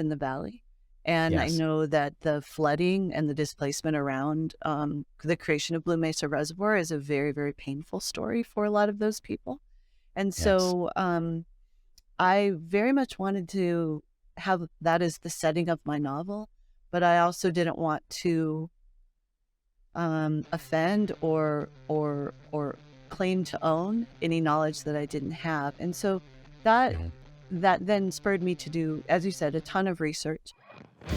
up in the valley. And I Yes. know that the flooding and the displacement around the creation of Blue Mesa Reservoir is a very, very painful story for a lot of those people. And Yes. so I very much wanted to have that as the setting of my novel, but I also didn't want to offend or claim to own any knowledge that I didn't have. And so that Mhm. that then spurred me to do, as you said, a ton of research.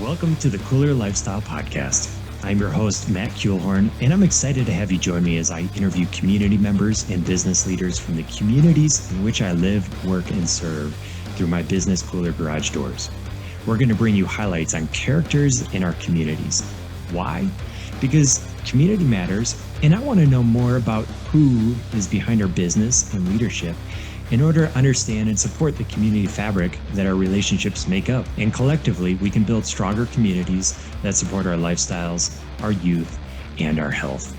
Welcome to the Koolers Lifestyle podcast. I'm your host, Matt Kuehlhorn, and I'm excited to have you join me as I interview community members and business leaders from the communities in which I live, work, and serve through my business Kooler Garage Doors. We're going to bring you highlights on characters in our communities. Why? Because community matters, and I want to know more about who is behind our business and leadership in order to understand and support the community fabric that our relationships make up. And collectively, we can build stronger communities that support our lifestyles, our youth, and our health.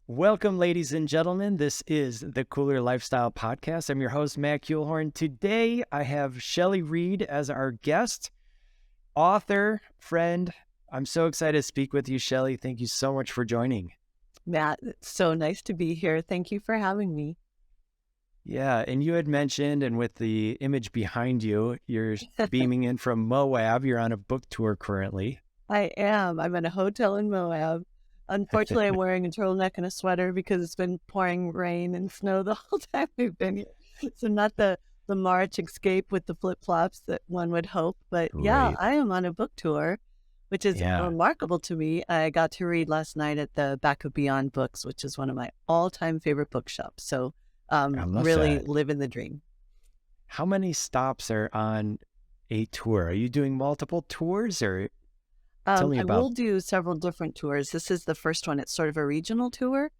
Welcome, ladies and gentlemen. This is the Koolers Lifestyle podcast. I'm your host, Matt Kuehlhorn. Today, I have Shelley Read as our guest, author, friend. I'm so excited to speak with you, Shelley. Thank you so much for joining. Matt, it's so nice to be here. Thank you for having me. Yeah, and you had mentioned, and with the image behind you, you're beaming in from Moab. You're on a book tour currently. I am. I'm in a hotel in Moab. Unfortunately, I'm wearing a turtleneck and a sweater because it's been pouring rain and snow the whole time we've been here. So not the March escape with the flip-flops that one would hope. But yeah, Right. I am on a book tour, which is Yeah. remarkable to me. I got to read last night at the Back of Beyond Books, which is one of my all-time favorite bookshops. So I love really that. living the dream. How many stops are on a tour? Are you doing multiple tours, or tell me I about? will do several different tours. This is the first one. It's sort of a regional tour,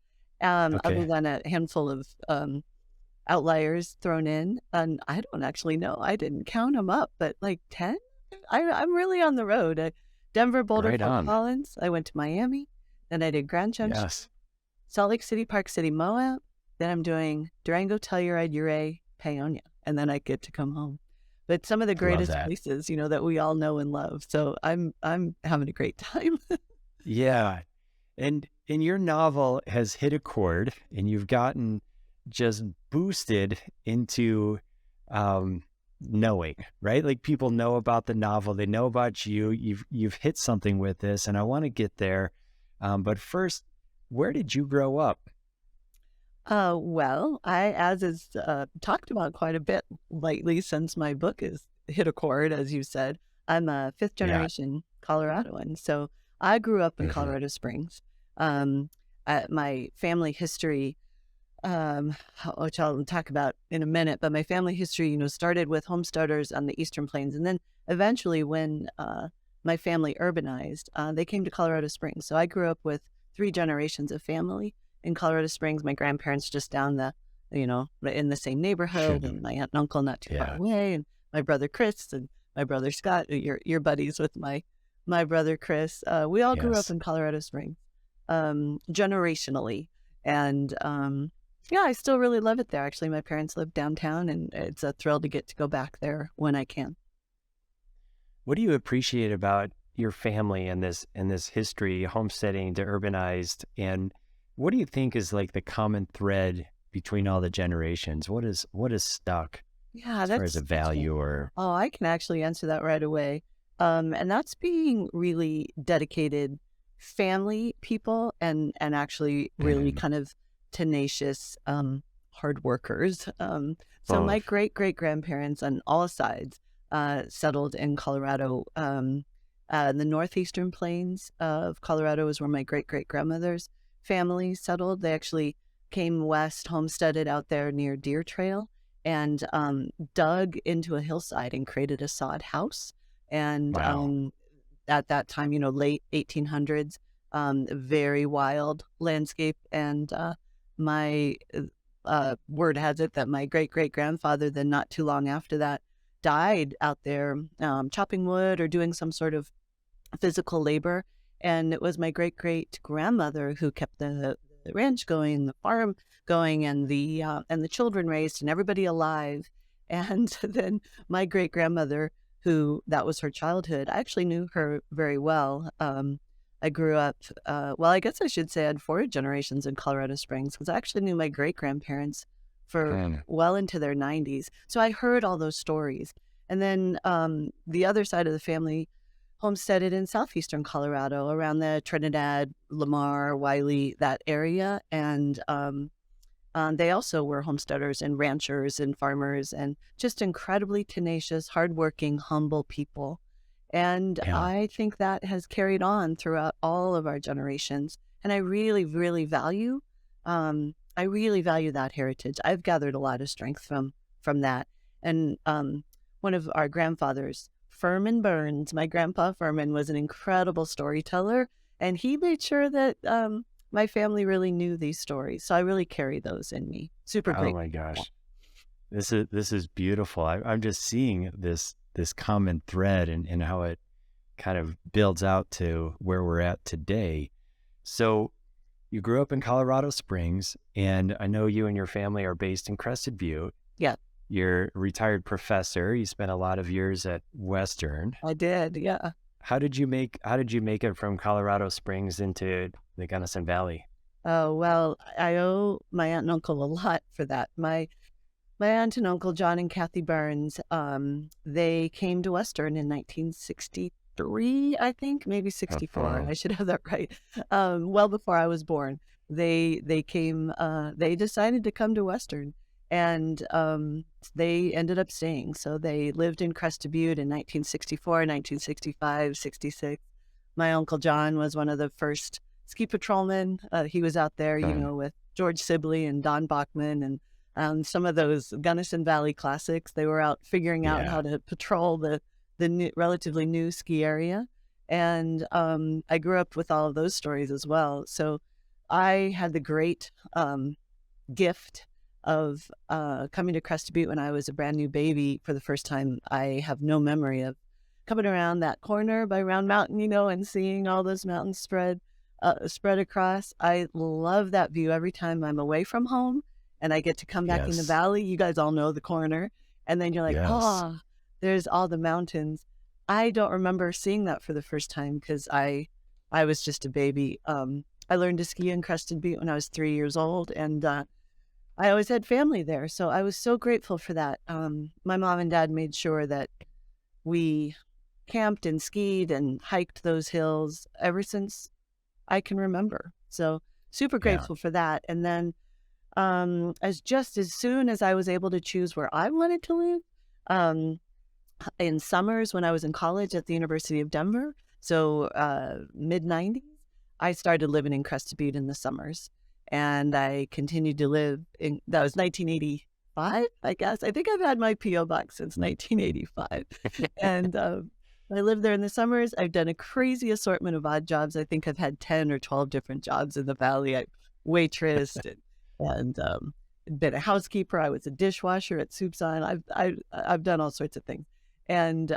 other Okay. than a handful of outliers thrown in. And I don't actually know. I didn't count them up, but like 10? I'm really on the road. Denver, Boulder, Right Fort on. Collins. I went to Miami. Then I did Grand Junction, Yes. Salt Lake City, Park City, Moab. Then I'm doing Durango, Telluride, Ouray, Paonia. And then I get to come home. But some of the I love greatest that. places, that we all know and love. So I'm having a great time. Yeah. And your novel has hit a chord, and you've gotten just boosted into knowing, right? Like, people know about the novel, they know about you. You've hit something with this, and I want to get there. But first, where did you grow up? Well, as is talked about quite a bit lately since my book has hit a chord, as you said, I'm a fifth Yeah. generation Coloradoan. So I grew up in Mhm. Colorado Springs. Um, my family history, which I'll talk about in a minute, but my family history, started with homesteaders on the Eastern Plains. And then eventually when my family urbanized, they came to Colorado Springs. So I grew up with 3 generations of family in Colorado Springs. My grandparents just down in the same neighborhood, and my aunt and uncle not too far Yeah. away, and my brother Chris and my brother Scott. Your buddies with my brother Chris. We all grew up Yes. in Colorado Springs, generationally, and yeah, I still really love it there. Actually, my parents live downtown, and it's a thrill to get to go back there when I can. What do you appreciate about your family and this history, homesteading to urbanized, and what do you think is like the common thread between all the generations? What is stuck Yeah, as far as a value or? oh, I can actually answer that right away. And that's being really dedicated family people and actually really Mhm. kind of tenacious, hard workers. So my Both. great great grandparents on all sides settled in Colorado. The northeastern plains of Colorado is where my great great grandmother's family settled. They actually came west, homesteaded out there near Deer Trail, and dug into a hillside and created a sod house. And Wow. at that time, late 1800s, very wild landscape. And my word has it that my great great grandfather, then not too long after that, died out there chopping wood or doing some sort of physical labor. And it was my great great grandmother who kept the the ranch going, the farm going, and the children raised, and everybody alive. And then my great grandmother, who that was her childhood, I actually knew her very well. I grew up, well, I guess I should say I had 4 generations in Colorado Springs, because I actually knew my great grandparents for well into their 90s. So I heard all those stories. And then the other side of the family homesteaded in southeastern Colorado around the Trinidad, Lamar, Wiley, that area. And they also were homesteaders and ranchers and farmers, and just incredibly tenacious, hardworking, humble people. And Yeah. I think that has carried on throughout all of our generations. And I really, really value, that heritage. I've gathered a lot of strength from that. And one of our grandfathers, Furman Burns, my grandpa Furman, was an incredible storyteller, and he made sure that my family really knew these stories. So I really carry those in me. Super Oh great. my gosh. This is beautiful. I'm just seeing this common thread and how it kind of builds out to where we're at today. So you grew up in Colorado Springs, and I know you and your family are based in Crested Butte. Yeah, You're a retired professor. You spent a lot of years at Western. I did. Yeah. How did you make it from Colorado Springs into the Gunnison Valley? Oh, well, I owe my aunt and uncle a lot for that. My aunt and uncle, John and Kathy Burns, they came to Western in 1963, I think, maybe 64. I should have that right. Well before I was born. They came, they decided to come to Western, and they ended up staying. So they lived in Crested Butte in 1964, 1965, 66. My Uncle John was one of the first ski patrolmen. He was out there, with George Sibley and Don Bachman and some of those Gunnison Valley classics. They were out figuring out how to patrol the relatively new ski area. And I grew up with all of those stories as well. So I had the great gift of coming to Crested Butte when I was a brand new baby for the first time. I have no memory of coming around that corner by Round Mountain, and seeing all those mountains spread across. I love that view every time I'm away from home and I get to come back in the valley. You guys all know the corner. And then you're like, there's all the mountains. I don't remember seeing that for the first time because I was just a baby. I learned to ski in Crested Butte when I was 3 years old, and I always had family there. So I was so grateful for that. My mom and dad made sure that we camped and skied and hiked those hills ever since I can remember. So super grateful for that. And then as soon as I was able to choose where I wanted to live, in summers when I was in college at the University of Denver, so mid-90s, I started living in Crested Butte in the summers. And I continued to live that was 1985, I guess. I think I've had my P.O. box since 1985. And I lived there in the summers. I've done a crazy assortment of odd jobs. I think I've had 10 or 12 different jobs in the valley. I waitressed and been a housekeeper. I was a dishwasher at Soup's On. I've done all sorts of things. And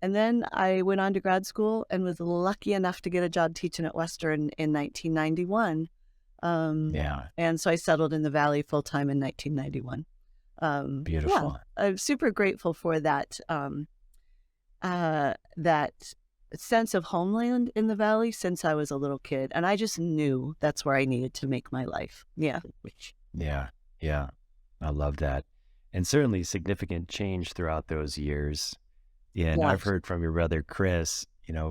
then I went on to grad school and was lucky enough to get a job teaching at Western in 1991. And so I settled in the valley full time in 1991. Beautiful. I'm super grateful for that. That sense of homeland in the valley since I was a little kid, and I just knew that's where I needed to make my life. Yeah. I love that, and certainly significant change throughout those years. And I've heard from your brother Chris,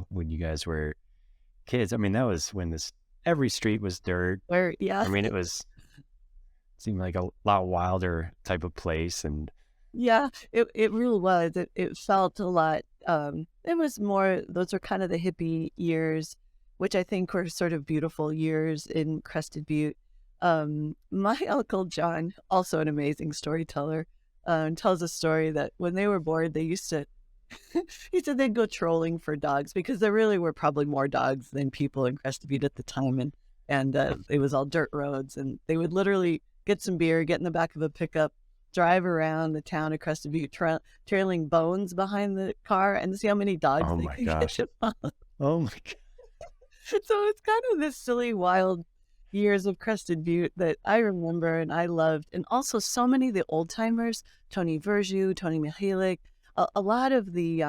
when you guys were kids. I mean, that was when every street was dirt. I mean, seemed like a lot wilder type of place. And it really was. It felt a lot. It was more, those were kind of the hippie years, which I think were sort of beautiful years in Crested Butte. My Uncle John, also an amazing storyteller, tells a story that when they were bored, they used to, he said they'd go trolling for dogs because there really were probably more dogs than people in Crested Butte at the time. And it was all dirt roads, and they would literally get some beer, get in the back of a pickup, drive around the town of Crested Butte, trailing bones behind the car, and see how many dogs they could get to follow. Oh my God. So it's kind of this silly, wild years of Crested Butte that I remember and I loved. And also so many of the old timers, Tony Verju, Tony Michalik, a lot of the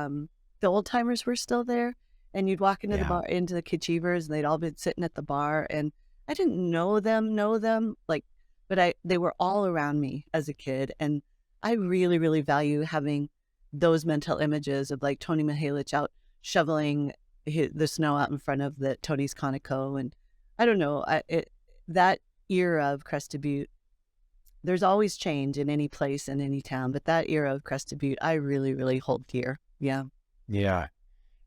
old timers were still there. And you'd walk into the Yeah. bar, into the Kitchevers, and they'd all been sitting at the bar. And I didn't know them, like, but they were all around me as a kid. And I really, really value having those mental images of like Tony Mihalich out shoveling the snow out in front of the Tony's Conoco. And I don't know, that era of Crested Butte, there's always change in any place, in any town, but that era of Crested Butte, I really, really hold dear. Yeah. Yeah.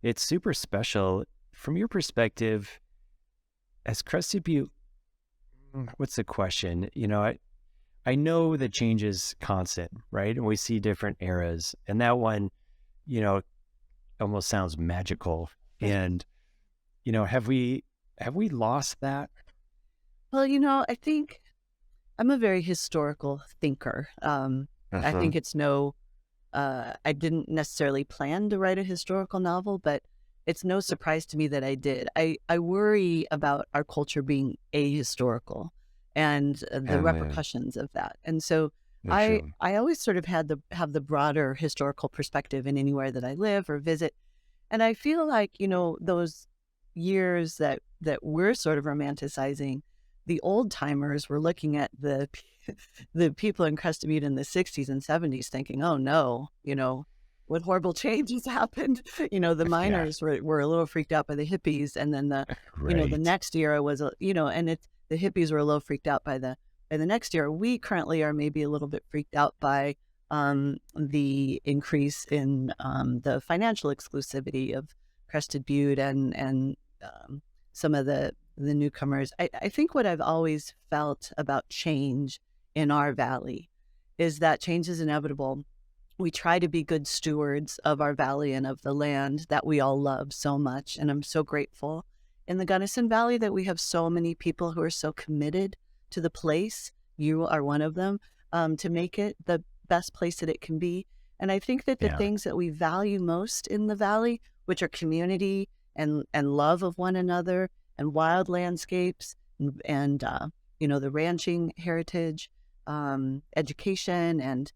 It's super special. From your perspective, as Crested Butte, what's the question? I know the change is constant, right? And we see different eras. And that one, almost sounds magical. And, have we lost that? Well, I think I'm a very historical thinker. I think it's I didn't necessarily plan to write a historical novel, but it's no surprise to me that I did. I worry about our culture being ahistorical and the repercussions of that. And so I always sort of have the broader historical perspective in anywhere that I live or visit. And I feel like, those years that we're sort of romanticizing, the old timers were looking at the people in Crested Butte in the 60s and 70s thinking, oh no, what horrible changes happened. The miners were a little freaked out by the hippies. And then the next era was, the hippies were a little freaked out by the next era. We currently are maybe a little bit freaked out by the increase in the financial exclusivity of Crested Butte and some of the newcomers. I think what I've always felt about change in our valley is that change is inevitable. We try to be good stewards of our valley and of the land that we all love so much. And I'm so grateful in the Gunnison Valley that we have so many people who are so committed to the place. You are one of them, to make it the best place that it can be. And I think that the things that we value most in the valley, which are community and love of one another and wild landscapes and the ranching heritage, education and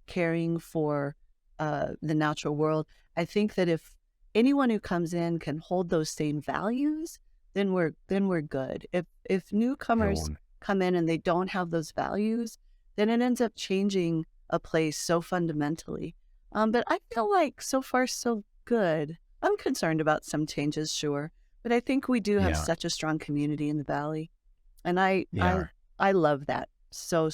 caring for the natural world. I think that if anyone who comes in can hold those same values, then we're good. If newcomers come in and they don't have those values, then it ends up changing a place so fundamentally. But I feel like so far so good. I'm concerned about some changes, sure, but I think we do have such a strong community in the valley, and I love that so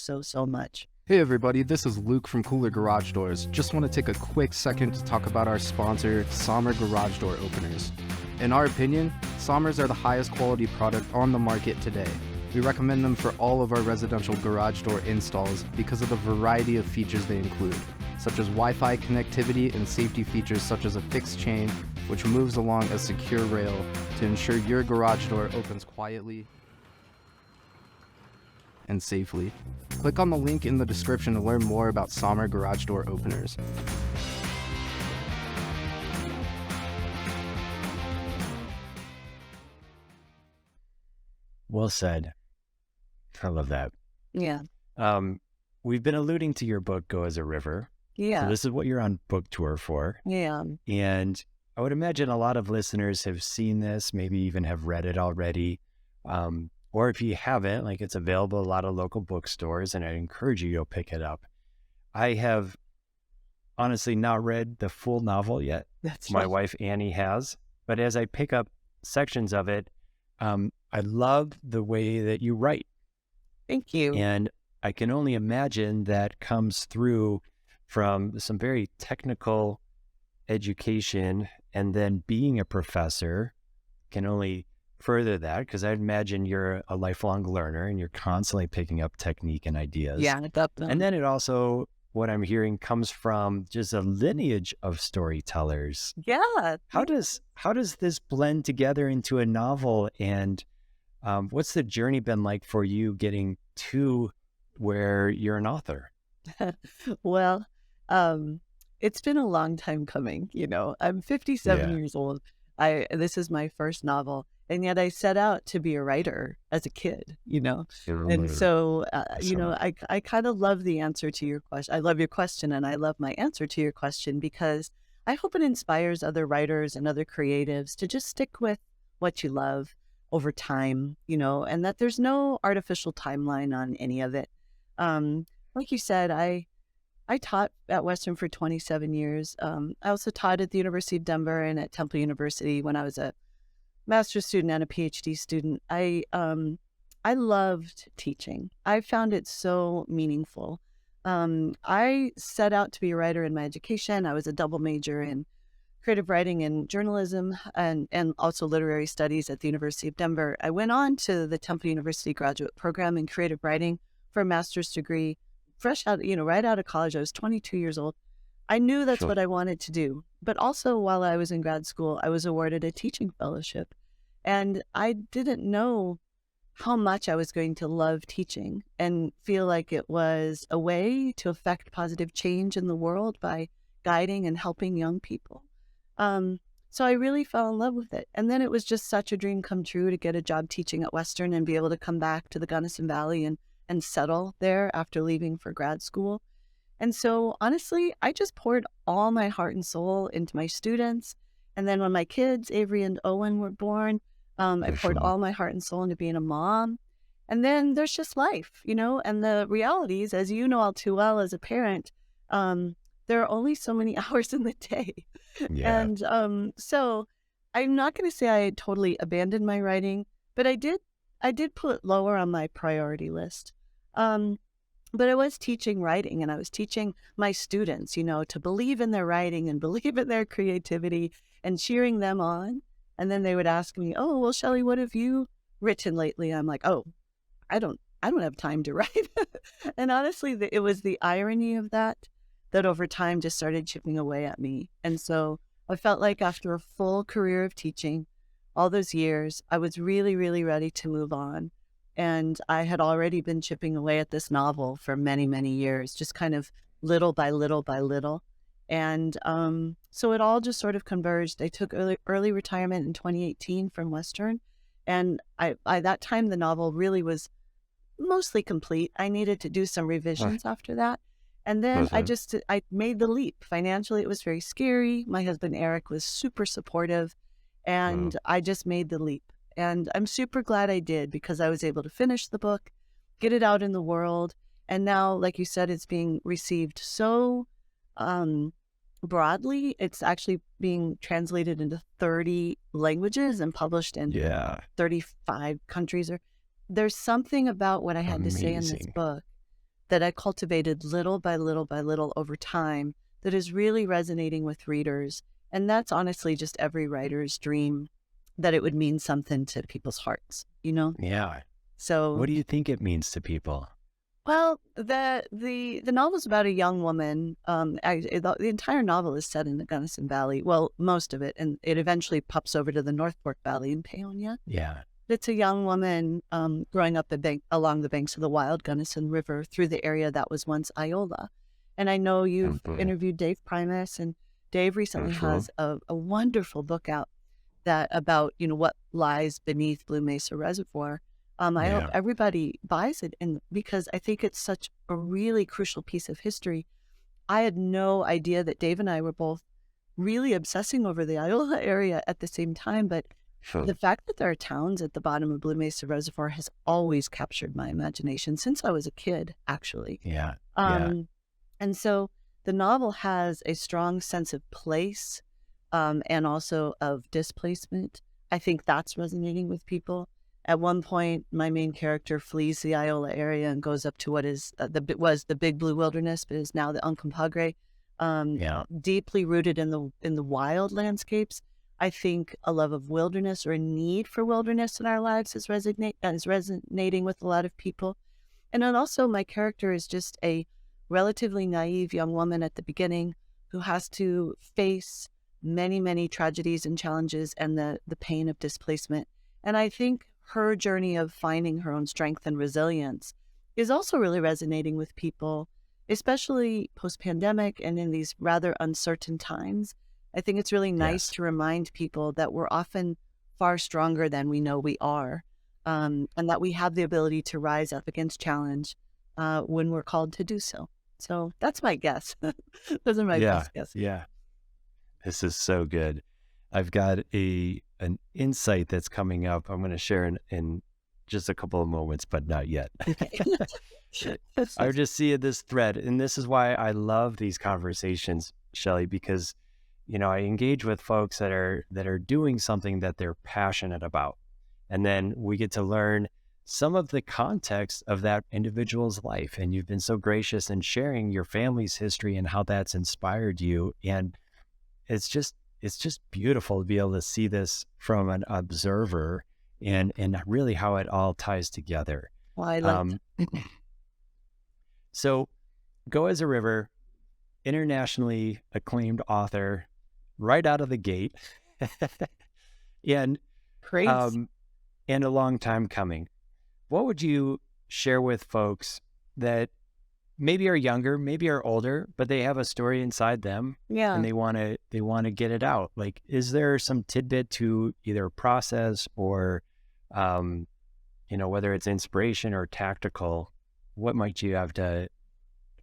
much. Hey everybody, this is Luke from Kooler Garage Doors. Just want to take a quick second to talk about our sponsor, Sommar Garage Door Openers. In our opinion, Sommars are the highest quality product on the market today. We recommend them for all of our residential garage door installs because of the variety of features they include, such as Wi-Fi connectivity and safety features such as a fixed chain, which moves along a secure rail to ensure your garage door opens quietly and safely. Click on the link in the description to learn more about Sommar Garage Door Openers. Well said. I love that. Yeah. We've been alluding to your book, Go as a River. Yeah. So this is what you're on book tour for. Yeah. And I would imagine a lot of listeners have seen this, maybe even have read it already. Or if you haven't, like, it's available at a lot of local bookstores, and I encourage you to go pick it up. I have honestly not read the full novel yet. That's My right. wife, Annie, has. But as I pick up sections of it, I love the way that you write. Thank you. And I can only imagine that comes through from some very technical education, and then being a professor can only further that, because I imagine you're a lifelong learner and you're constantly picking up technique and ideas. Yeah. And then it also, what I'm hearing, comes from just a lineage of storytellers. Yeah. How does this blend together into a novel? And what's the journey been like for you getting to where you're an author? Well, it's been a long time coming. I'm 57 years old. This is my first novel, And yet I set out to be a writer as a kid, And so, I kind of love the answer to your question. I love your question, and I love my answer to your question, because I hope it inspires other writers and other creatives to just stick with what you love over time, and that there's no artificial timeline on any of it. Like you said, I taught at Western for 27 years. I also taught at the University of Denver and at Temple University when I was a master's student and a PhD student. I loved teaching. I found it so meaningful. I set out to be a writer in my education. I was a double major in creative writing and journalism, and also literary studies at the University of Denver. I went on to the Temple University graduate program in creative writing for a master's degree, fresh out, right out of college. I was 22 years old. I knew that's what I wanted to do. But also while I was in grad school, I was awarded a teaching fellowship. And I didn't know how much I was going to love teaching and feel like it was a way to affect positive change in the world by guiding and helping young people. So I really fell in love with it. And then it was just such a dream come true to get a job teaching at Western and be able to come back to the Gunnison Valley and settle there after leaving for grad school. And so honestly, I just poured all my heart and soul into my students. And then when my kids, Avery and Owen, were born, I poured all my heart and soul into being a mom. And then there's just life, and the realities, as you know all too well as a parent, there are only so many hours in the day. Yeah. And so I'm not going to say I totally abandoned my writing, but I did put it lower on my priority list. But I was teaching writing, and I was teaching my students, to believe in their writing and believe in their creativity and cheering them on. And then they would ask me, "Oh, well, Shelley, what have you written lately?" I'm like, "Oh, I don't have time to write." And honestly, it was the irony of that over time just started chipping away at me. And so I felt like after a full career of teaching, all those years, I was really, really ready to move on. And I had already been chipping away at this novel for many, many years, just kind of little by little by little. And so it all just sort of converged. I took early retirement in 2018 from Western. And by that time, the novel really was mostly complete. I needed to do some revisions after that. And then I made the leap. Financially, it was very scary. My husband, Eric, was super supportive. And I just made the leap. And I'm super glad I did, because I was able to finish the book, get it out in the world. And now, like you said, it's being received so broadly. It's actually being translated into 30 languages and published in 35 countries. There's something about what I had to say in this book that I cultivated little by little by little over time that is really resonating with readers. And that's honestly just every writer's dream, that it would mean something to people's hearts, Yeah. So what do you think it means to people? Well, the novel's about a young woman. The entire novel is set in the Gunnison Valley. Well, most of it, and it eventually pops over to the North Fork Valley in Paonia. Yeah. It's a young woman growing up along the banks of the wild Gunnison River through the area that was once Iola. And I know you've interviewed Dave Primus, and Dave recently has a wonderful book out about what lies beneath Blue Mesa Reservoir. I hope everybody buys it, and because I think it's such a really crucial piece of history. I had no idea that Dave and I were both really obsessing over the Iola area at the same time, but the fact that there are towns at the bottom of Blue Mesa Reservoir has always captured my imagination since I was a kid, actually. Yeah. And so the novel has a strong sense of place and also of displacement. I think that's resonating with people. At one point, my main character flees the Iola area and goes up to what is was the Big Blue Wilderness, but is now the Uncompahgre, deeply rooted in the wild landscapes. I think a love of wilderness, or a need for wilderness in our lives, is resonating with a lot of people. And then also my character is just a relatively naive young woman at the beginning who has to face many, many tragedies and challenges and the pain of displacement. And I think her journey of finding her own strength and resilience is also really resonating with people, especially post-pandemic and in these rather uncertain times. I think it's really nice to remind people that we're often far stronger than we know we are, and that we have the ability to rise up against challenge when we're called to do so. So that's my guess. Those are my best guesses. Yeah. This is so good. I've got an insight that's coming up. I'm going to share in just a couple of moments, but not yet. I'm just seeing this thread, and this is why I love these conversations, Shelley, because I engage with folks that are doing something that they're passionate about, and then we get to learn some of the context of that individual's life. And you've been so gracious in sharing your family's history and how that's inspired you, and it's just beautiful to be able to see this from an observer and really how it all ties together. Well, I love that. So Go as a River, internationally acclaimed author right out of the gate. and Great. And a long time coming. What would you share with folks that maybe are younger, maybe are older, but they have a story inside them, and they want to get it out? Like, is there some tidbit to either process or, whether it's inspiration or tactical, what might you have to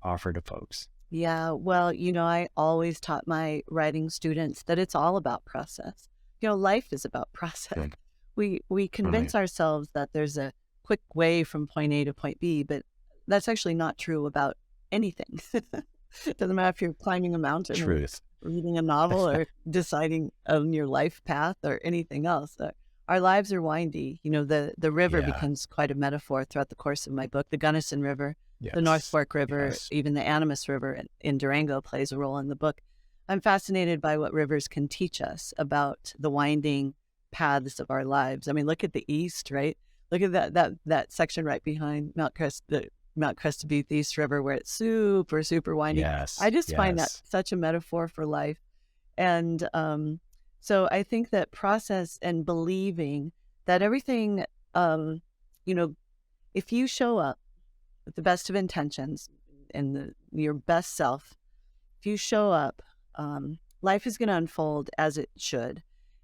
offer to folks? Yeah, well, I always taught my writing students that it's all about process. Life is about process. Good. We convince ourselves that there's a quick way from point A to point B, but that's actually not true about anything. It doesn't matter if you're climbing a mountain, Truth. or reading a novel, or deciding on your life path, or anything else. Our lives are windy. The river becomes quite a metaphor throughout the course of my book. The Gunnison River, the North Fork River, even the Animas River in Durango plays a role in the book. I'm fascinated by what rivers can teach us about the winding paths of our lives. I mean, look at the East, right? Look at that section right behind Mount Crested Butte East River, where it's super, super windy. Yes. I just find that such a metaphor for life. And so I think that process and believing that everything, if you show up with the best of intentions and your best self, if you show up, life is going to unfold as it should.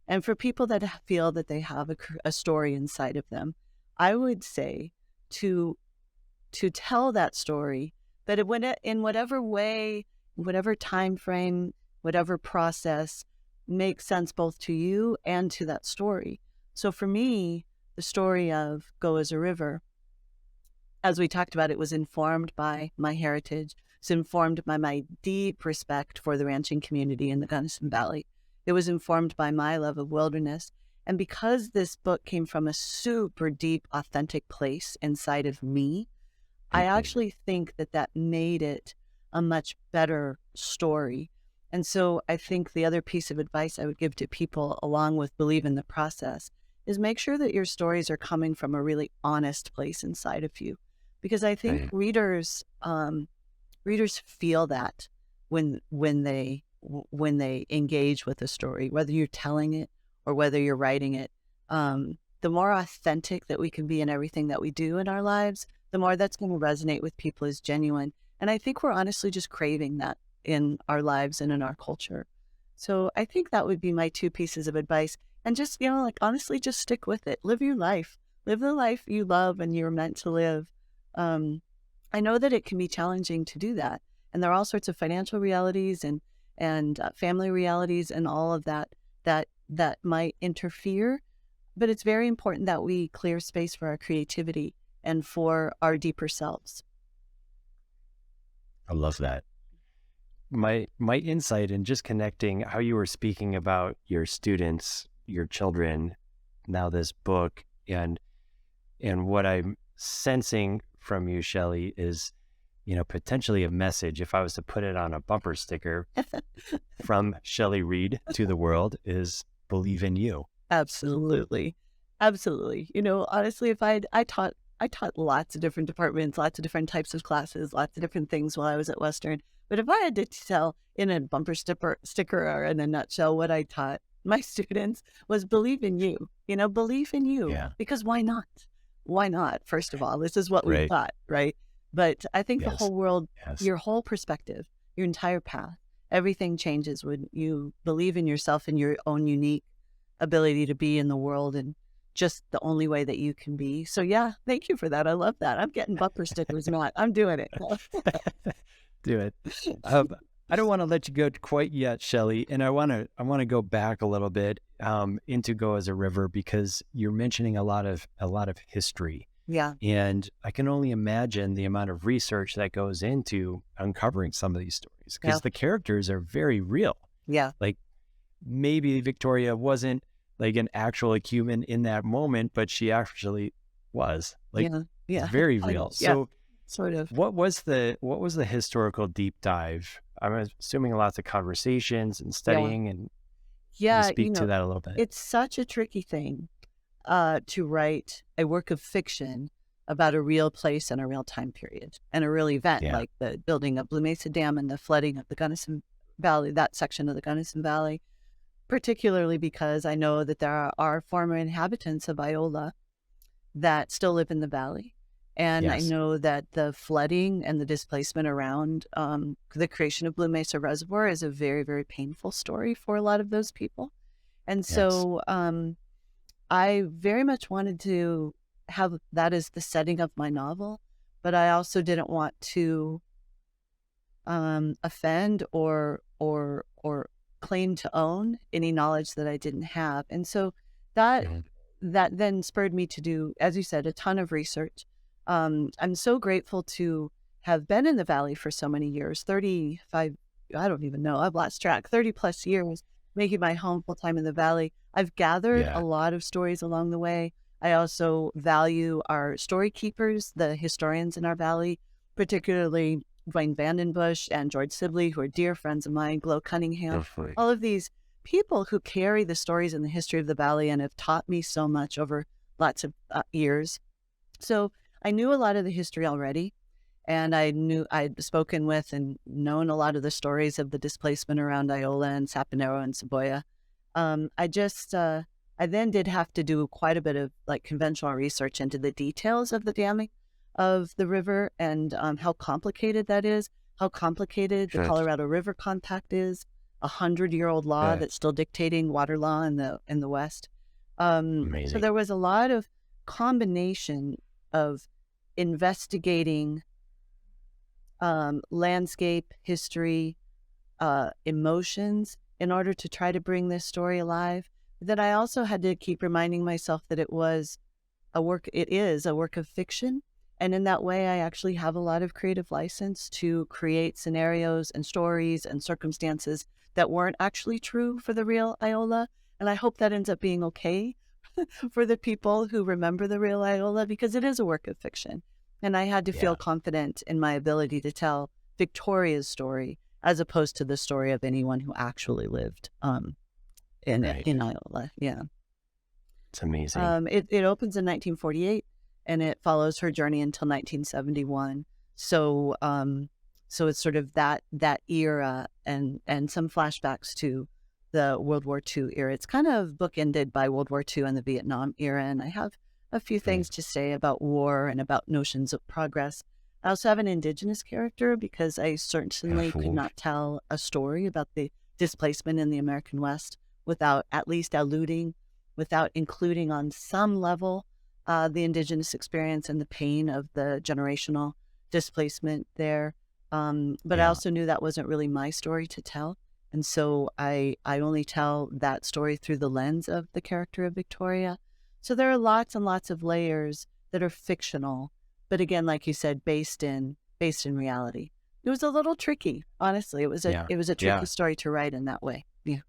And for people that feel that they have a story inside of them, I would say to tell that story, but in whatever way, whatever time frame, whatever process makes sense both to you and to that story. So for me, the story of Go as a River, as we talked about, it was informed by my heritage. It's informed by my deep respect for the ranching community in the Gunnison Valley. It was informed by my love of wilderness. And because this book came from a super deep, authentic place inside of me, I actually think that made it a much better story. And so I think the other piece of advice I would give to people, along with believe in the process, is make sure that your stories are coming from a really honest place inside of you. Because I think readers feel that when they engage with a story, whether you're telling it or whether you're writing it. The more authentic that we can be in everything that we do in our lives, the more that's going to resonate with people as genuine. And I think we're honestly just craving that in our lives and in our culture. So I think that would be my two pieces of advice. And just, honestly, just stick with it. Live your life. Live the life you love and you're meant to live. I know that it can be challenging to do that. And there are all sorts of financial realities and family realities and all of that might interfere. But it's very important that we clear space for our creativity and for our deeper selves. I love that. My insight in just connecting how you were speaking about your students, your children, now this book, and what I'm sensing from you, Shelley, is, potentially a message, if I was to put it on a bumper sticker from Shelley Read to the world, is believe in you. Absolutely. Absolutely. Honestly, if I taught lots of different departments, lots of different types of classes, lots of different things while I was at Western. But if I had to tell in a bumper sticker or in a nutshell what I taught my students was believe in you, believe in you. Yeah. Because why not? Why not? First of all, this is what we thought, right? But I think the whole world, your whole perspective, your entire path, everything changes when you believe in yourself and your own unique ability to be in the world and just the only way that you can be. So yeah, thank you for that. I love that. I'm getting bumper stickers, Matt. I'm doing it. Do it. I don't want to let you go quite yet, Shelley, and I want to go back a little bit into Go as a River, because you're mentioning a lot of history. Yeah. And I can only imagine the amount of research that goes into uncovering some of these stories, because the characters are very real. Yeah. Like maybe Victoria wasn't like an actual human in that moment, but she actually was. Like it's very real. So sort of. What was the historical deep dive? I'm assuming lots of conversations and studying and speak to that a little bit. It's such a tricky thing to write a work of fiction about a real place and a real time period and a real event, like the building of Blue Mesa Dam and the flooding of the Gunnison Valley, that section of the Gunnison Valley, particularly because I know that there are former inhabitants of Iola that still live in the valley. And I know that the flooding and the displacement around the creation of Blue Mesa Reservoir is a very, very painful story for a lot of those people. And so I very much wanted to have that as the setting of my novel, but I also didn't want to offend or claim to own any knowledge that I didn't have. And so that then spurred me to do, as you said, a ton of research. I'm so grateful to have been in the Valley for so many years, 35, I don't even know, I've lost track, 30 plus years, making my home full time in the Valley. I've gathered a lot of stories along the way. I also value our story keepers, the historians in our Valley, particularly Dwayne Vandenbush and George Sibley, who are dear friends of mine, Glo Cunningham, all of these people who carry the stories and the history of the Valley and have taught me so much over lots of years. So I knew a lot of the history already, and I'd spoken with and known a lot of the stories of the displacement around Iola and Saponero and Saboya. I then did have to do quite a bit of like conventional research into the details of the damming of the river and how complicated that is, how complicated the Colorado River Compact is, 100-year-old law that's still dictating water law in the West. So there was a lot of combination of investigating landscape, history, emotions in order to try to bring this story alive. But then I also had to keep reminding myself that it is a work of fiction. And in that way, I actually have a lot of creative license to create scenarios and stories and circumstances that weren't actually true for the real Iola. And I hope that ends up being okay for the people who remember the real Iola, because it is a work of fiction. And I had to feel confident in my ability to tell Victoria's story as opposed to the story of anyone who actually lived in Iola. Yeah. It's amazing. It opens in 1948 and it follows her journey until 1971. So it's sort of that era and some flashbacks to the World War II era. It's kind of bookended by World War II and the Vietnam era. And I have a few things to say about war and about notions of progress. I also have an Indigenous character because I certainly could not tell a story about the displacement in the American West without at least without including on some level the Indigenous experience and the pain of the generational displacement there. But I also knew that wasn't really my story to tell. And so I only tell that story through the lens of the character of Victoria. So there are lots and lots of layers that are fictional, but again, like you said, based in reality. It was a little tricky, honestly. It was a tricky story to write in that way. Yeah.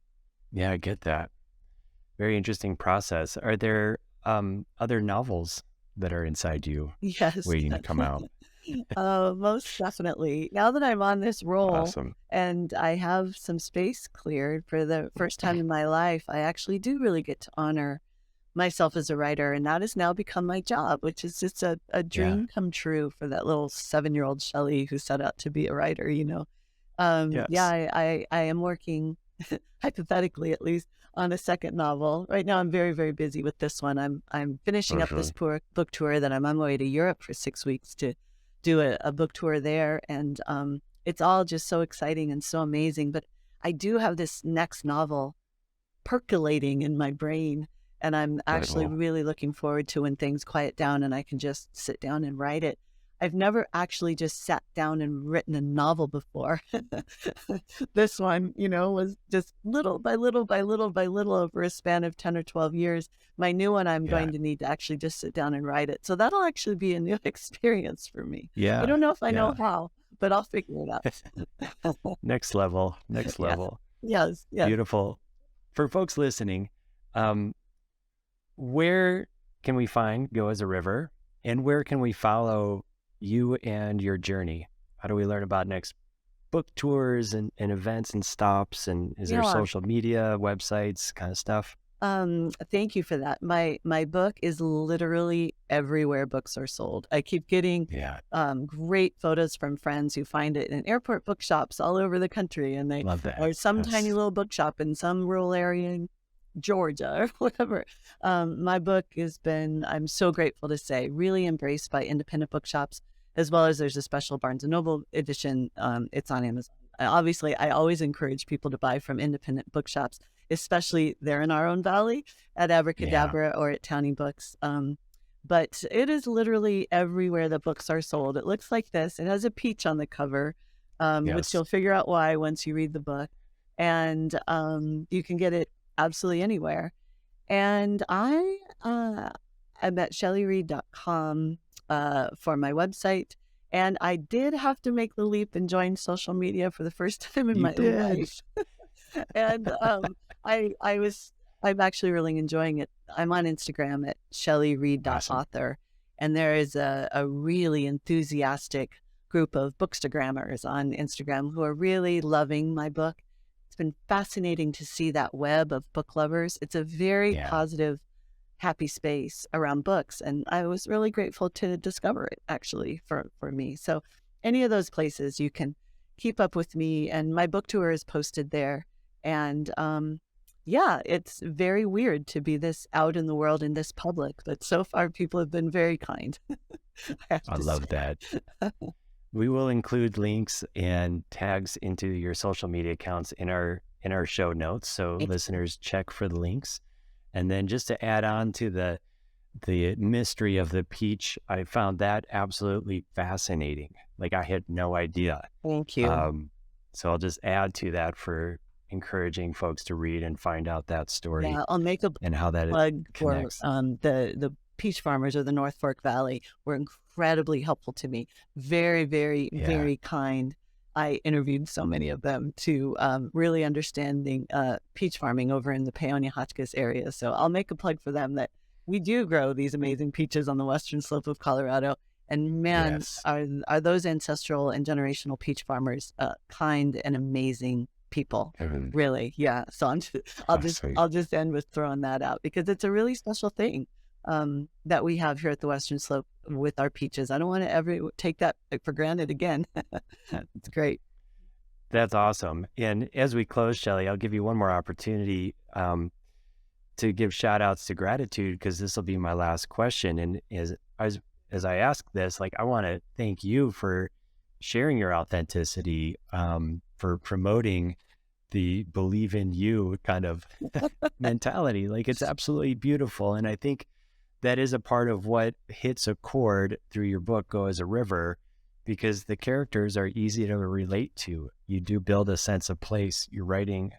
Yeah, I get that. Very interesting process. Are there other novels that are inside you waiting to come out? Most definitely. Now that I'm on this role and I have some space cleared for the first time in my life, I actually do really get to honor myself as a writer, and that has now become my job, which is just a dream come true for that little 7-year-old Shelley who set out to be a writer, I am working hypothetically at least on a second novel. Right now I'm very, very busy with this one. I'm finishing up this book tour that I'm on my way to Europe for 6 weeks to do a book tour there, and it's all just so exciting and so amazing. But I do have this next novel percolating in my brain. And I'm actually Cool. really looking forward to when things quiet down and I can just sit down and write it. I've never actually just sat down and written a novel before. This one, was just little by little by little by little over a span of 10 or 12 years. My new one, I'm Yeah. going to need to actually just sit down and write it. So that'll actually be a new experience for me. Yeah. I don't know if I know Yeah. how, but I'll figure it out. Next level. Next Yeah. level. Yes. Yes. Beautiful. For folks listening, where can we find Go as a River, and where can we follow you and your journey? How do we learn about next book tours and events and stops? And is there Yeah. social media, websites, kind of stuff? Thank you for that. My book is literally everywhere books are sold. I keep getting Yeah. great photos from friends who find it in airport bookshops all over the country, and they Love that. or some Yes. tiny little bookshop in some rural area in Georgia or whatever. My book has been, I'm so grateful to say, really embraced by independent bookshops, as well as there's a special Barnes & Noble edition. It's on Amazon. Obviously, I always encourage people to buy from independent bookshops, especially there in our own valley at Abracadabra or at Townie Books. But it is literally everywhere that books are sold. It looks like this. It has a peach on the cover, which Yes. you'll figure out why once you read the book. And you can get it absolutely anywhere. And I'm at shelleyread.com for my website. And I did have to make the leap and join social media for the first time in You my did. life. And I'm actually really enjoying it. I'm on Instagram at shelleyread.author. And there is a really enthusiastic group of bookstagrammers on Instagram who are really loving my book. It's been fascinating to see that web of book lovers. It's a very positive, happy space around books. And I was really grateful to discover it, actually, for me. So any of those places, you can keep up with me. And my book tour is posted there. And it's very weird to be this out in the world and this public. But so far, people have been very kind. I love that. We will include links and tags into your social media accounts in our show notes, so listeners check for the links. And then just to add on to the mystery of the peach, I found that absolutely fascinating. Like, I had no idea. Thank you. So I'll just add to that for encouraging folks to read and find out that story. Yeah, I'll make a and how that plug for connects. The peach farmers of the North Fork Valley were incredibly helpful to me. Very, very, very kind. I interviewed so many of them to really understanding peach farming over in the Paonia-Hotchkiss area. So I'll make a plug for them that we do grow these amazing peaches on the western slope of Colorado. And man, are those ancestral and generational peach farmers kind and amazing people. Really. Yeah. So I'll just end with throwing that out because it's a really special thing that we have here at the Western Slope with our peaches. I don't want to ever take that for granted again. It's great. That's awesome. And as we close, Shelley, I'll give you one more opportunity to give shout outs to gratitude, because this will be my last question. And as I ask this, like, I want to thank you for sharing your authenticity, for promoting the believe in you kind of mentality. Like, it's absolutely beautiful. And I think that is a part of what hits a chord through your book, Go as a River, because the characters are easy to relate to. You do build a sense of place. Your writing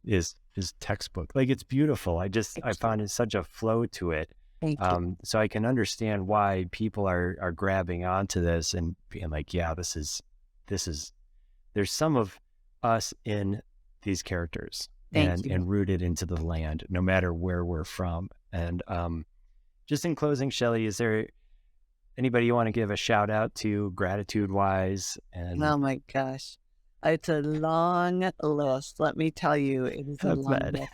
is textbook. Like, it's beautiful. I found it such a flow to it. Thank you. So I can understand why people are grabbing onto this and being like, yeah, this is, there's some of us in these characters and rooted into the land, no matter where we're from. And just in closing, Shelley, is there anybody you want to give a shout out to gratitude wise? And oh my gosh, it's a long list. Let me tell you, it is a long list.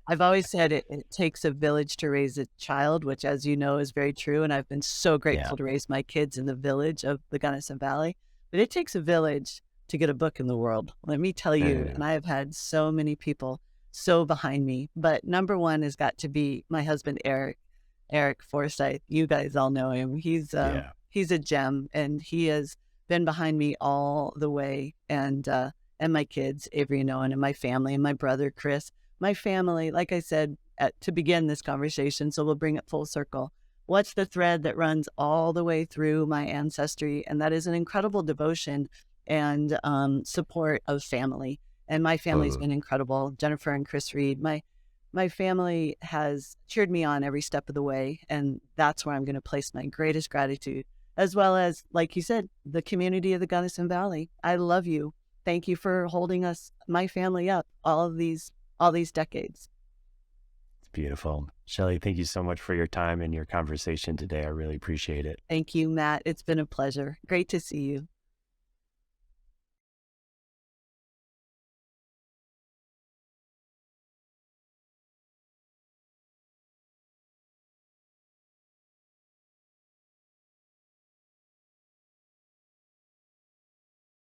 I've always said it takes a village to raise a child, which, as you know, is very true. And I've been so grateful to raise my kids in the village of the Gunnison Valley. But it takes a village to get a book in the world. Let me tell you, and I have had so many people so behind me. But number one has got to be my husband, Eric Forsyth. You guys all know him. He's a gem, and he has been behind me all the way. And my kids, Avery and Owen, and my family, and my brother, Chris. my family, like I said to begin this conversation, so we'll bring it full circle. What's the thread that runs all the way through my ancestry? And that is an incredible devotion and support of family. And my family's been incredible. Jennifer and Chris Read. My family has cheered me on every step of the way, and that's where I'm going to place my greatest gratitude, as well as, like you said, the community of the Gunnison Valley. I love you. Thank you for holding my family up all these decades. It's beautiful. Shelley, thank you so much for your time and your conversation today. I really appreciate it. Thank you, Matt. It's been a pleasure. Great to see you.